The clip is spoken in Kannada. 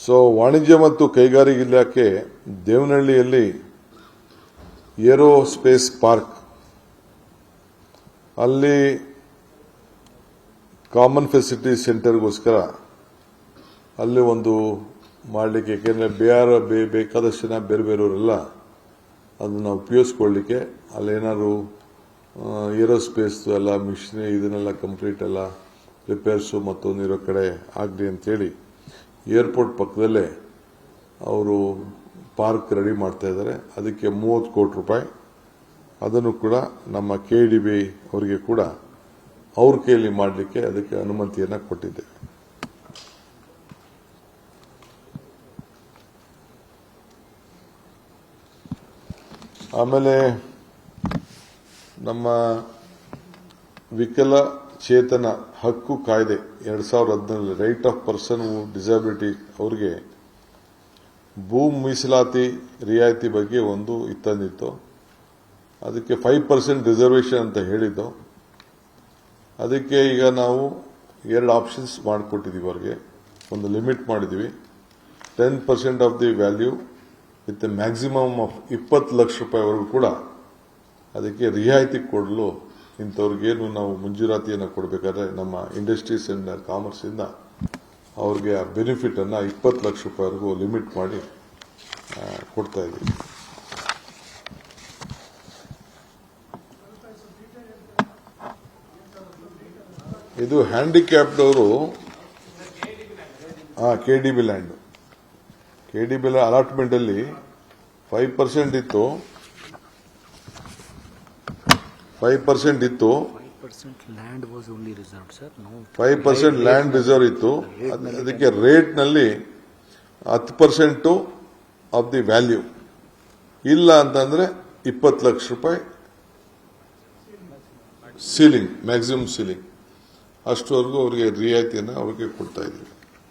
ಸೊ ವಾಣಿಜ್ಯ ಮತ್ತು ಕೈಗಾರಿಕೆ ಇಲಾಖೆ ದೇವನಹಳ್ಳಿಯಲ್ಲಿ ಏರೋಸ್ಪೇಸ್ ಪಾರ್ಕ್ ಅಲ್ಲಿ ಕಾಮನ್ ಫೆಸಿಲಿಟಿ ಸೆಂಟರ್ಗೋಸ್ಕರ ಅಲ್ಲಿ ಒಂದು ಮಾಡಲಿಕ್ಕೆ, ಯಾಕೆಂದರೆ ಬೇಕಾದಷ್ಟು ಜನ ಬೇರೆ ಬೇರೆಯವರೆಲ್ಲ ಅದನ್ನು ಉಪಯೋಗಿಸ್ಕೊಳ್ಳಿಕ್ಕೆ ಅಲ್ಲೇನಾದ್ರು ಏರೋಸ್ಪೇಸ್ ಎಲ್ಲ ಮಿಷನ್ ಇದನ್ನೆಲ್ಲ ಕಂಪ್ಲೀಟ್ ಎಲ್ಲ ರಿಪೇರ್ಸು ಮತ್ತೊಂದು ಇರೋ ಕಡೆ ಆಗಲಿ ಅಂತೇಳಿ ಏರ್ಪೋರ್ಟ್ ಪಕ್ಕದಲ್ಲೇ ಅವರು ಪಾರ್ಕ್ ರೆಡಿ ಮಾಡ್ತಾ ಇದ್ದಾರೆ. ಅದಕ್ಕೆ 30 ಕೋಟಿ ರೂಪಾಯಿ ಅದನ್ನು ಕೂಡ ನಮ್ಮ KDB ಅವರಿಗೆ ಕೂಡ ಅವ್ರ ಕೈಯಲ್ಲಿ ಮಾಡಲಿಕ್ಕೆ ಅದಕ್ಕೆ ಅನುಮತಿಯನ್ನು ಕೊಟ್ಟಿದ್ದೇವೆ. ಆಮೇಲೆ ನಮ್ಮ ವಿಕಲಚೇತನ ಹಕ್ಕು ಕಾಯ್ದೆ 2017 ರೈಟ್ ಆಫ್ ಪರ್ಸನ್ ಡಿಸಬಿಲಿಟಿ ಅವರಿಗೆ ಭೂ ಮೀಸಲಾತಿ ರಿಯಾಯಿತಿ ಬಗ್ಗೆ ಒಂದು ಇತ್ತಂದಿತ್ತು. ಅದಕ್ಕೆ 5% ರಿಸರ್ವೇಷನ್ ಅಂತ ಹೇಳಿದ್ದು. ಅದಕ್ಕೆ ಈಗ ನಾವು 2 ಆಪ್ಷನ್ಸ್ ಮಾಡಿಕೊಟ್ಟಿದ್ದೀವಿ. ಅವರಿಗೆ ಒಂದು ಲಿಮಿಟ್ ಮಾಡಿದ್ದೀವಿ. 10% of the value with maximum of 20 ಲಕ್ಷ ರೂಪಾಯಿವರೆಗೂ ಕೂಡ ಅದಕ್ಕೆ ರಿಯಾಯಿತಿ ಕೊಡಲು ಇಂಥವ್ರಿಗೇನು ನಾವು ಮಂಜೂರಾತಿಯನ್ನು ಕೊಡಬೇಕಾದ್ರೆ ನಮ್ಮ ಇಂಡಸ್ಟ್ರೀಸ್ ಅಂಡ್ ಕಾಮರ್ಸ್ ಇಂದ ಅವ್ರಿಗೆ ಆ ಬೆನಿಫಿಟ್ ಅನ್ನ 20 ಲಕ್ಷ ರೂಪಾಯಿವರೆಗೂ ಲಿಮಿಟ್ ಮಾಡಿ ಕೊಡ್ತಾ ಇದ್ದೀವಿ. ಇದು ಹ್ಯಾಂಡಿಕ್ಯಾಪ್ಡ್ ಅವರು KDB ಲ್ಯಾಂಡ್ ಅಲಾಟ್ಮೆಂಟ್ ಅಲ್ಲಿ 5% ಇತ್ತು. 5% ಲ್ಯಾಂಡ್ ರಿಸರ್ವ್ ಇತ್ತು. ಅದಕ್ಕೆ ರೇಟ್ ನಲ್ಲಿ 10% ಆಫ್ ದಿ ವ್ಯಾಲ್ಯೂ ಇಲ್ಲ ಅಂತಂದ್ರೆ 20 ಲಕ್ಷ ರೂಪಾಯಿ ಸೀಲಿಂಗ್, ಮ್ಯಾಕ್ಸಿಮಮ್ ಸೀಲಿಂಗ್ ಅಷ್ಟುವರೆಗೂ ಅವರಿಗೆ ರಿಯಾಯಿತಿಯನ್ನು ಅವರಿಗೆ ಕೊಡ್ತಾ ಇದ್ದೀವಿ.